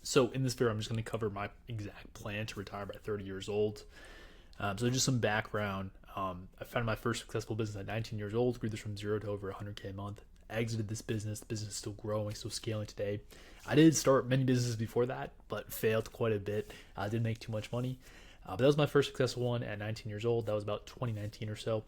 So in this video, I'm just going to cover my exact plan to retire by 30 years old. So just some background. I founded my first successful business at 19 years old, grew this from zero to over 100K a month, exited this business. The business is still growing, still scaling today. I did start many businesses before that, but failed quite a bit. I didn't make too much money. But that was my first successful one at 19 years old. That was about 2019 or so.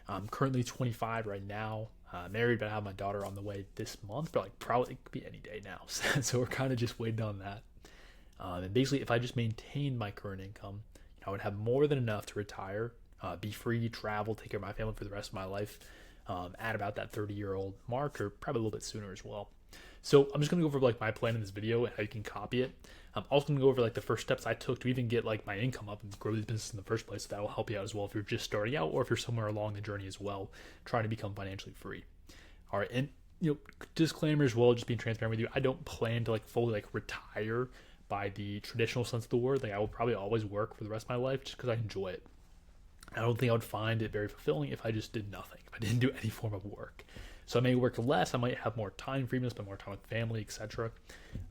I'm currently 25 right now. Married, but I have my daughter on the way this month, but like probably it could be any day now. So we're kind of just waiting on that. And basically, if I just maintained my current income, I would have more than enough to retire, be free, travel, take care of my family for the rest of my life, at about that 30-year-old mark, or probably a little bit sooner as well. So I'm just gonna go over like my plan in this video and how you can copy it. I'm also gonna go over like the first steps I took to even get like my income up and grow this business in the first place. So that will help you out as well if you're just starting out or if you're somewhere along the journey as well, trying to become financially free. All right, and disclaimer as well, just being transparent with you, I don't plan to like fully like retire by the traditional sense of the word. Like I will probably always work for the rest of my life just because I enjoy it. I don't think I would find it very fulfilling if I just did nothing, if I didn't do any form of work. So I may work less, I might have more time freedom, spend more time with family, etc.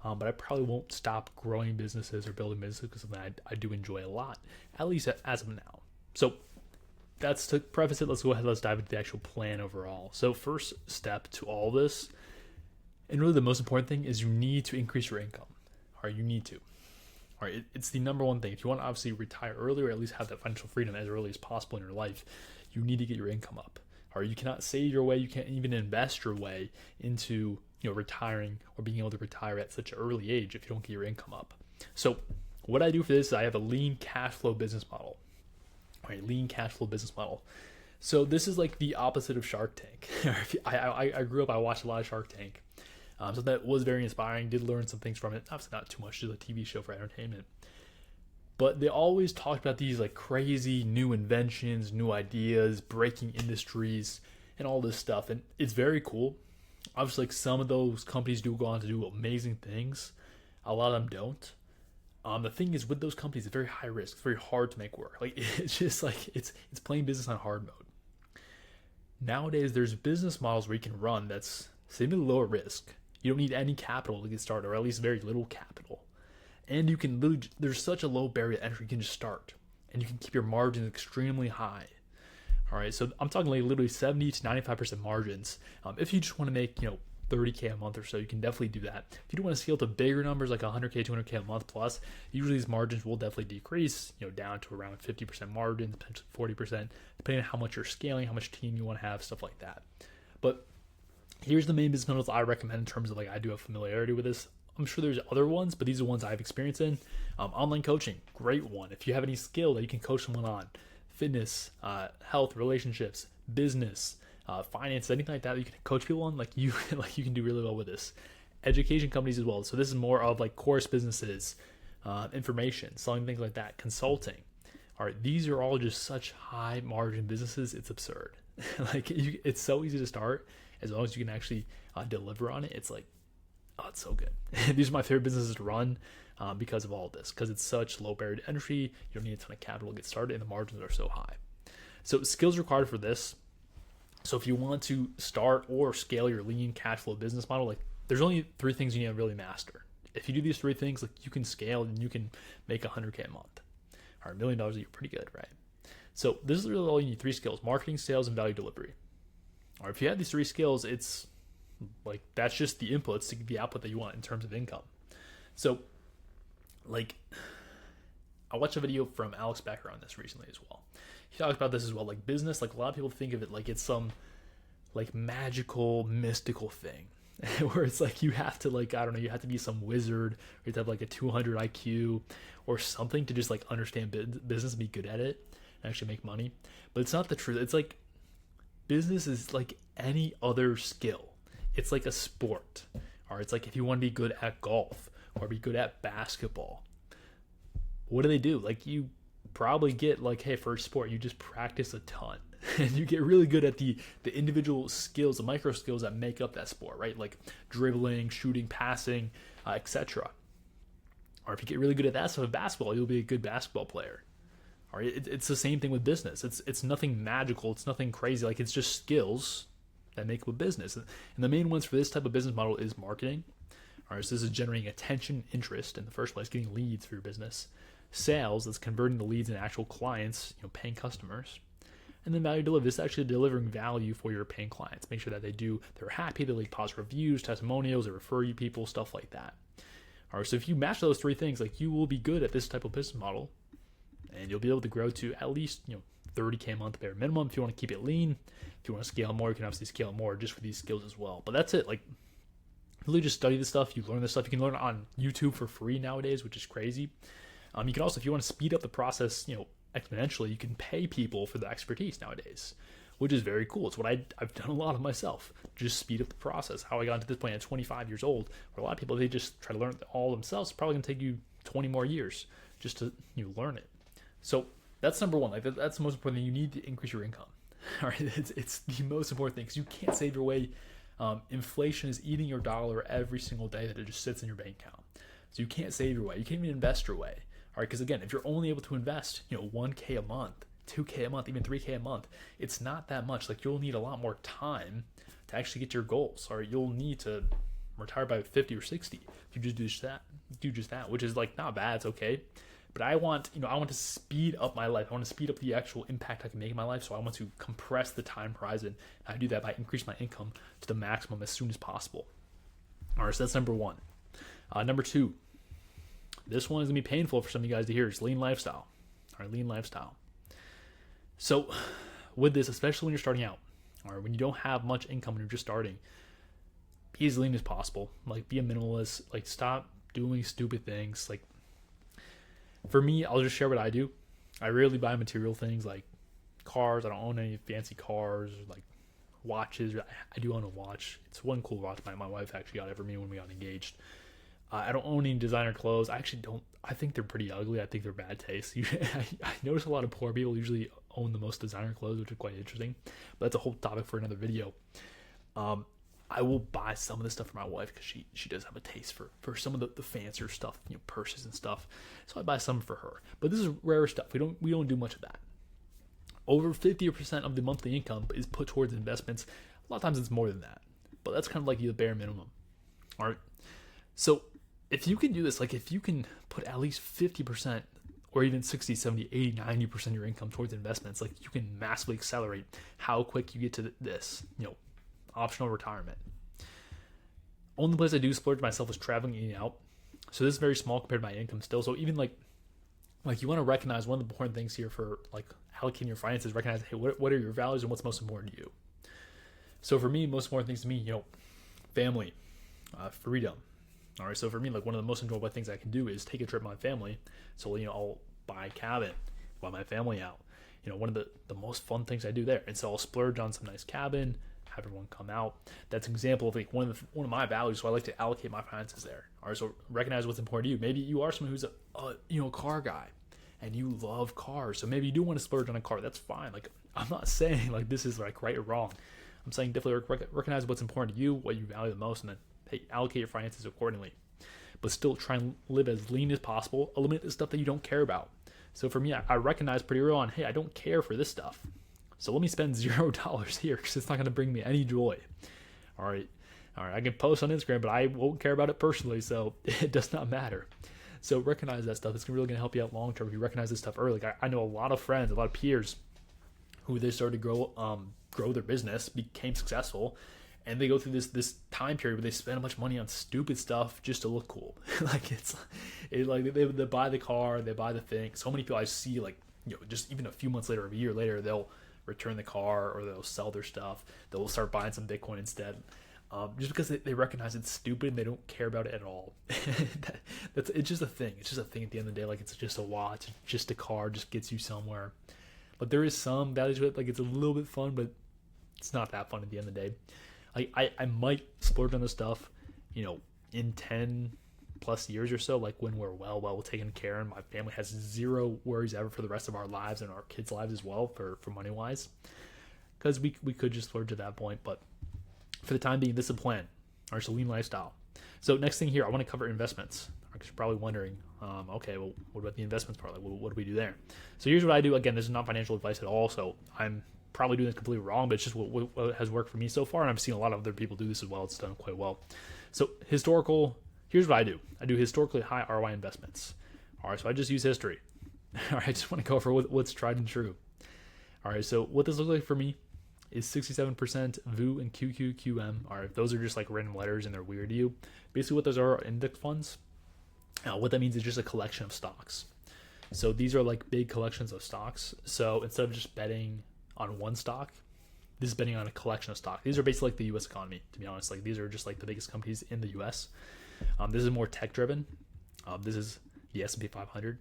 But I probably won't stop growing businesses or building businesses because something I do enjoy a lot, at least as of now. So that's to preface it. Let's go ahead, let's dive into the actual plan overall. So first step to all this, and really the most important thing, is you need to increase your income. All right, you need to. All right, it's the number one thing. If you want to obviously retire early or at least have that financial freedom as early as possible in your life, you need to get your income up. Or you cannot save your way, you can't even invest your way into retiring or being able to retire at such an early age if you don't get your income up. So what I do for this is I have a lean cash flow business model. All right, lean cash flow business model. So this is like the opposite of Shark Tank. I grew up, I watched a lot of Shark Tank. So that was very inspiring, did learn some things from it. Obviously not too much, just a TV show for entertainment. But they always talked about these like crazy new inventions, new ideas, breaking industries, and all this stuff. And it's very cool. Obviously, like some of those companies do go on to do amazing things. A lot of them don't. The thing is, with those companies, it's very high risk. It's very hard to make work. Like it's just like it's playing business on hard mode. Nowadays, there's business models where you can run that's seemingly lower risk. You don't need any capital to get started, or at least very little capital. And you can literally, there's such a low barrier to entry, you can just start. And you can keep your margins extremely high. All right, so I'm talking like literally 70 to 95% margins. If you just want to make, 30K a month or so, you can definitely do that. If you do want to scale to bigger numbers like 100K, 200K a month plus, usually these margins will definitely decrease, down to around 50% margins, potentially 40%, depending on how much you're scaling, how much team you want to have, stuff like that. But here's the main business models I recommend in terms of like I do have familiarity with this. I'm sure there's other ones, but these are ones I've experienced in. Online coaching, great one. If you have any skill that you can coach someone on, fitness, health, relationships, business, finance, anything like that you can coach people on, like you can do really well with this. Education companies as well. So this is more of like course businesses, information, selling things like that, consulting. All right, these are all just such high margin businesses. It's absurd. It's so easy to start as long as you can actually deliver on it. It's like, oh, it's so good. These are my favorite businesses to run because of all of this, because it's such low barrier to entry. You don't need a ton of capital to get started, and the margins are so high. So skills required for this. So if you want to start or scale your lean cash flow business model, like there's only 3 things you need to really master. If you do these 3 things, like you can scale and you can make 100K a month. Or $1 million a year, pretty good, right? So this is really all you need: 3 skills: marketing, sales, and value delivery. Or if you have these 3 skills, it's like that's just the inputs to get the output that you want in terms of income. So like I watched a video from Alex Becker on this recently as well. He talks about this as well, like business, like a lot of people think of it like it's some like magical, mystical thing where it's like you have to like, I don't know, you have to be some wizard, or you have to have like a 200 IQ or something to just like understand business and be good at it and actually make money. But it's not the truth. It's like business is like any other skill. It's like a sport, or it's like if you want to be good at golf or be good at basketball, what do? Like you probably get like, hey, for a sport, you just practice a ton and you get really good at the individual skills, the micro skills that make up that sport, right? Like dribbling, shooting, passing, etc. Or if you get really good at that stuff of basketball, you'll be a good basketball player. Or it's the same thing with business. It's nothing magical. It's nothing crazy. Like it's just skills that make up a business. And the main ones for this type of business model is marketing. All All right, so this is generating attention, interest in the first place, getting leads for your business. Sales, that's converting the leads into actual clients, paying customers. And then value delivery, this is actually delivering value for your paying clients. Make sure that they're happy, they leave positive reviews, testimonials, they refer you people, stuff like that. All right, so if you match those three things, like you will be good at this type of business model, and you'll be able to grow to at least 30K a month bare minimum. If you want to keep it lean, if you want to scale more, you can obviously scale more just for these skills as well. But that's it. Like, really just study this stuff. You learn this stuff. You can learn it on YouTube for free nowadays, which is crazy. You can also, if you want to speed up the process, exponentially, you can pay people for the expertise nowadays, which is very cool. It's what I've done a lot of myself. Just speed up the process. How I got to this point at 25 years old, where a lot of people, they just try to learn it all themselves. It's probably going to take you 20 more years just to learn it. So that's number one. Like that's the most important thing. You need to increase your income. All right, it's the most important thing because you can't save your way. Inflation is eating your dollar every single day that it just sits in your bank account. So you can't save your way. You can't even invest your way. All right, because again, if you're only able to invest, 1K a month, 2K a month, even 3K a month, it's not that much. Like you'll need a lot more time to actually get to your goals. All right, you'll need to retire by 50 or 60 if you just do just that, which is like not bad. It's okay. But I want to speed up my life. I want to speed up the actual impact I can make in my life. So I want to compress the time horizon. I do that by increasing my income to the maximum as soon as possible. All right, so that's number one. Number two, this one is going to be painful for some of you guys to hear. It's lean lifestyle. All right, lean lifestyle. So with this, especially when you're starting out, or when you don't have much income when you're just starting, be as lean as possible. Like be a minimalist. Like stop doing stupid things. Like for me, I'll just share what I do. I rarely buy material things like cars. I don't own any fancy cars or like watches. I do own a watch. It's one cool watch my wife actually got it for me when we got engaged. I don't own any designer clothes. I actually don't. I think they're pretty ugly. I think they're bad taste. I notice a lot of poor people usually own the most designer clothes, which is quite interesting. But that's a whole topic for another video. I will buy some of this stuff for my wife because she does have a taste for some of the fancier stuff, purses and stuff. So I buy some for her. But this is rare stuff. We don't do much of that. Over 50% of the monthly income is put towards investments. A lot of times it's more than that. But that's kind of like the bare minimum. All right. So if you can do this, like if you can put at least 50% or even 60, 70, 80, 90% of your income towards investments, like you can massively accelerate how quick you get to this, optional retirement. Only place I do splurge myself is traveling, eating out. So this is very small compared to my income still. So even like you want to recognize one of the important things here for like allocating your finances, recognize, hey, what are your values and what's most important to you? So for me, most important things to me, family, freedom. All right, so for me, like one of the most enjoyable things I can do is take a trip with my family. So, I'll buy a cabin, buy my family out. One of the most fun things I do there. And so I'll splurge on some nice cabin, have everyone come out. That's an example of like one of my values. So I like to allocate my finances there. All right, so recognize what's important to you. Maybe you are someone who's a car guy and you love cars. So maybe you do want to splurge on a car. That's fine. Like I'm not saying like this is like right or wrong. I'm saying definitely recognize what's important to you, what you value the most, and then allocate your finances accordingly. But still try and live as lean as possible. Eliminate the stuff that you don't care about. So for me, I recognize pretty early on, hey, I don't care for this stuff. So let me spend $0 here because it's not going to bring me any joy. All right. I can post on Instagram, but I won't care about it personally, so it does not matter. So recognize that stuff. It's really going to help you out long term if you recognize this stuff early. Like I know a lot of friends, a lot of peers who they started to grow their business, became successful, and they go through this time period where they spend a bunch of money on stupid stuff just to look cool. Like they buy the car, they buy the thing. So many people I see just even a few months later, a year later, they'll return the car or they'll sell their stuff. They'll start buying some Bitcoin instead, just because they recognize it's stupid and they don't care about it at all. It's just a thing. It's just a thing at the end of the day. Like it's just a watch, just a car, just gets you somewhere. But there is some value to it. Like it's a little bit fun, but it's not that fun at the end of the day. I might splurge on this stuff, in 10 plus years or so, like when we're well taken care of. My family has zero worries ever for the rest of our lives and our kids' lives as well for money wise, because we could just splurge at that point. But for the time being, this is a plan. All right, so lean lifestyle. So next thing here, I want to cover investments. Because you're probably wondering, okay, well, what about the investments part? Like, what do we do there? So here's what I do. Again, this is not financial advice at all, so I'm probably doing this completely wrong, but it's just what has worked for me so far, and I've seen a lot of other people do this as well. It's done quite well. So historical here's what I do. I do historically high ROI investments. All right, so I just use history. All right, I just want to go over what's tried and true. All right, so what this looks like for me is 67% VU and QQQM. All right, those are just like random letters and they're weird to you. Basically, what those are index funds. What that means is just a collection of stocks. So these are like big collections of stocks. So instead of just betting on one stock, this is betting on a collection of stocks. These are basically like the U.S. economy, to be honest. Like these are just like the biggest companies in the U.S. This is more tech driven. This is the S&P 500.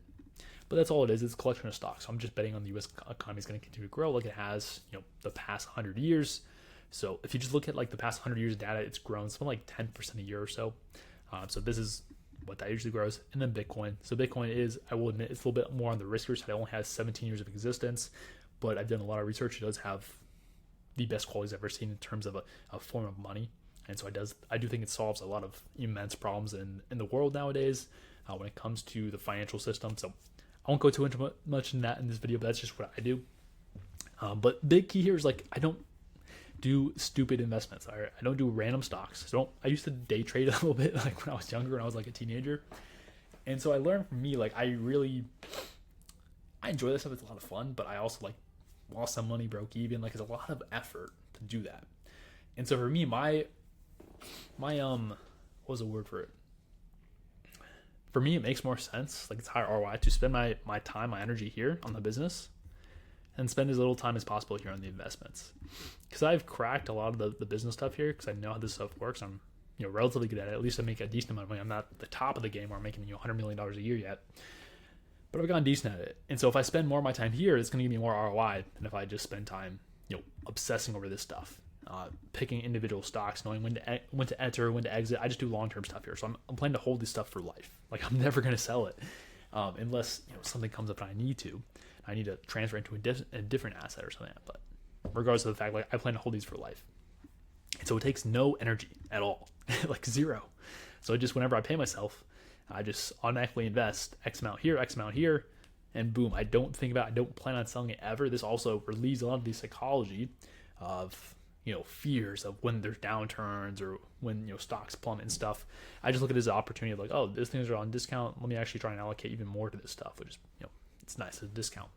But that's all it is. It's a collection of stocks. So I'm just betting on the U.S. economy is going to continue to grow like it has, the past 100 years. So if you just look at like the past 100 years of data, it's grown something like 10% a year or so. So this is what that usually grows. And then Bitcoin. So Bitcoin is, I will admit, it's a little bit more on the riskier side. It only has 17 years of existence, but I've done a lot of research. It does have the best qualities I've ever seen in terms of a form of money. And so I do think it solves a lot of immense problems in the world nowadays when it comes to the financial system. So I won't go too much in that in this video, but that's just what I do. But big key here is like I don't do stupid investments. I don't do random stocks. So I used to day trade a little bit like when I was younger and I was like a teenager. And so I learned from me, like I enjoy this stuff. It's a lot of fun, but I also like lost some money, broke even. Like it's a lot of effort to do that. And so for me, my what was the word for it? For me, it makes more sense, like it's higher ROI, to spend my time, my energy here on the business and spend as little time as possible here on the investments. Because I've cracked a lot of the business stuff here because I know how this stuff works. I'm relatively good at it. At least I make a decent amount of money. I'm not at the top of the game where I'm making $100 million a year yet, but I've gotten decent at it. And so if I spend more of my time here, it's going to give me more ROI than if I just spend time obsessing over this stuff. Picking individual stocks, knowing when to enter, when to exit. I just do long-term stuff here. So I'm planning to hold this stuff for life. Like I'm never going to sell it unless something comes up and I need to. I need to transfer into a different asset or something. But regardless of the fact, like I plan to hold these for life. And so it takes no energy at all, like zero. So just whenever I pay myself, I just automatically invest X amount here, and boom, I don't plan on selling it ever. This also relieves a lot of the psychology of fears of when there's downturns or when stocks plummet and stuff. I just look at it as an opportunity of like, oh, these things are on discount. Let me actually try and allocate even more to this stuff, which is it's nice as a discount.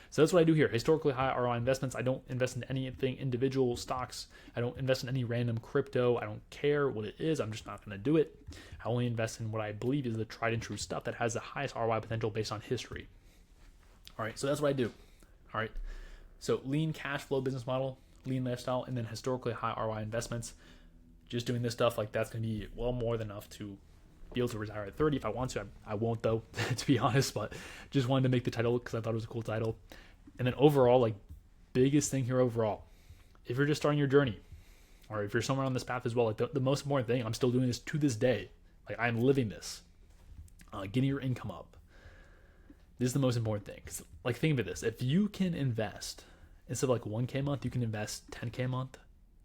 So that's what I do here. Historically high ROI investments. I don't invest in anything individual stocks. I don't invest in any random crypto. I don't care what it is. I'm just not going to do it. I only invest in what I believe is the tried and true stuff that has the highest ROI potential based on history. All right, so that's what I do. All right, so lean cash flow business model, lean lifestyle, and then historically high ROI investments. Just doing this stuff, like that's going to be well more than enough to be able to retire at 30 if I want to. I won't though, to be honest, but just wanted to make the title because I thought it was a cool title. And then overall, like biggest thing here overall, if you're just starting your journey or if you're somewhere on this path as well, like the most important thing, I'm still doing this to this day. Like I'm living this, getting your income up. This is the most important thing. Cause like think of this, if you can invest instead of like 1K a month, you can invest 10K a month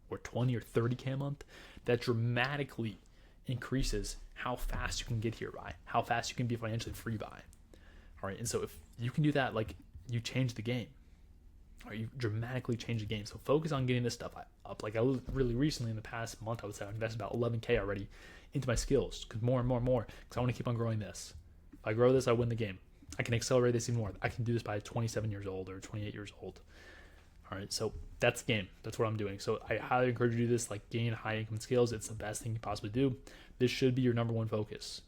or 20 or 30K a month. That dramatically increases how fast you can get here by, how fast you can be financially free by. All right. And so if you can do that, like you change the game, or you dramatically change the game. So focus on getting this stuff up. Like I really recently in the past month, I would say I invested about 11K already into my skills because more and more, because I want to keep on growing this. If I grow this, I win the game. I can accelerate this even more. I can do this by 27 years old or 28 years old. All right, so that's the game. That's what I'm doing. So I highly encourage you to do this, like gain high income skills. It's the best thing you possibly do. This should be your number one focus.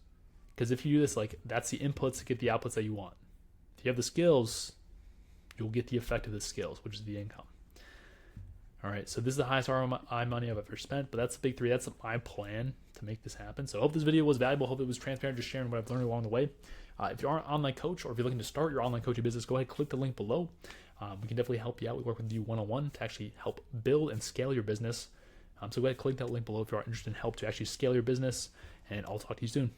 Because if you do this, like that's the inputs to get the outputs that you want. If you have the skills, you'll get the effect of the skills, which is the income. All right, so this is the highest ROI money I've ever spent, but that's the big three. That's my plan to make this happen. So I hope this video was valuable. Hope it was transparent, just sharing what I've learned along the way. If you are an online coach or if you're looking to start your online coaching business, go ahead and click the link below. We can definitely help you out. We work with you one-on-one to actually help build and scale your business. So go ahead and click that link below if you are interested in help to actually scale your business, and I'll talk to you soon.